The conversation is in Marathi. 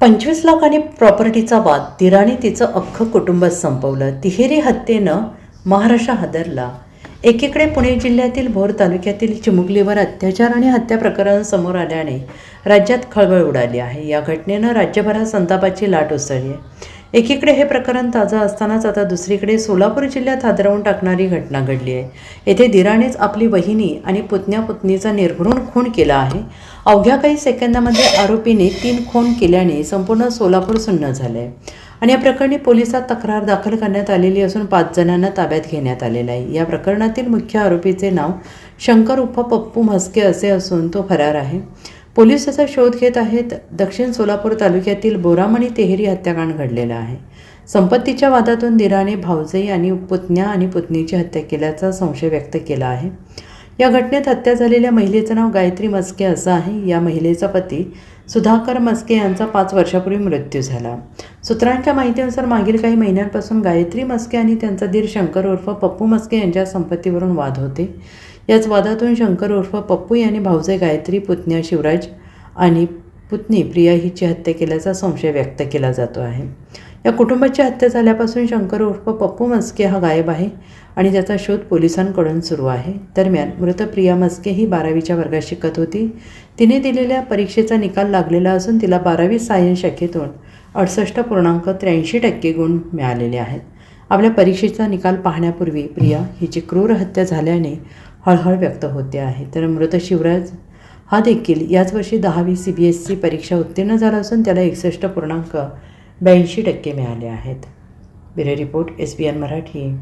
25 लाख आणि प्रॉपर्टीचा वाद, दिराने तिचं अख्खं कुटुंबच संपवलं. तिहेरी हत्येनं महाराष्ट्र हादरला. एकीकडे पुणे जिल्ह्यातील भोर तालुक्यातील चिमुकलीवर अत्याचार आणि हत्या प्रकरण समोर आल्याने राज्यात खळबळ उडाली आहे. या घटनेनं राज्यभरात संतापाची लाट उसळली आहे. एकीकडे हे प्रकरण ताजं असतानाच आता दुसरीकडे सोलापूर जिल्ह्यात हादरवून टाकणारी घटना घडली आहे. येथे दिरानेच आपली वहिनी आणि पुतण्या-पुतणीचा निर्घृण खून केला आहे. अवघ्या काही सेकंदामध्ये आरोपीने 3 खून केल्याने संपूर्ण सोलापूर सुन्न झाले आहे आणि या प्रकरणी पोलिसात तक्रार दाखल करण्यात आलेली असून 5 जणांना ताब्यात घेण्यात आलेलं आहे. या प्रकरणातील मुख्य आरोपीचे नाव शंकर उर्फ पप्पू म्हस्के असे असून तो फरार आहे. पोलीस त्याचा शोध घेत आहेत. दक्षिण सोलापूर तालुक्यातील बोरामणी तिहेरी हत्याकांड घडलेला आहे. संपत्तीच्या वादातून दिराने भावजई आणि पुतण्या आणि पुतणीची हत्या केल्याचा संशय व्यक्त केला आहे. या घटनेत हत्या झालेल्या महिलेचं नाव गायत्री म्हस्के असं आहे. या महिलेचा पती सुधाकर म्हस्के यांचा 5 वर्षापूर्वी मृत्यू झाला. सूत्रांच्या माहितीनुसार मागील काही महिन्यांपासून गायत्री म्हस्के आणि त्यांचा दीर शंकर उर्फ पप्पू म्हस्के यांच्या संपत्तीवरून वाद होते. याच वादातून शंकर उर्फ पप्पू यांनी भावजई गायत्री, पुतण्या शिवराज आणि पुतणी प्रिया हिची हत्या केल्याचा संशय व्यक्त केला जातो आहे. या कुटुंबाची हत्या झाल्यापासून शंकर उर्फ पप्पू म्हस्के हा गायब आहे आणि त्याचा शोध पोलिसांकडून सुरू आहे. दरम्यान मृत प्रिया म्हस्के ही 12वीच्या वर्गात शिकत होती. तिने दिलेल्या परीक्षेचा निकाल लागलेला असून तिला 12वी सायन्स शाखेतून 68.83% गुण मिळालेले आहेत. आपल्या परीक्षेचा निकाल पाहण्यापूर्वी प्रिया हिची क्रूर हत्या झाल्याने हळहळ व्यक्त होते आहे. तर मृत शिवराज हा देखील याच वर्षी 10वी CBSE परीक्षा उत्तीर्ण झाला असून त्याला 61.82% मिळाले आहेत. Bureau report SBN Marathi.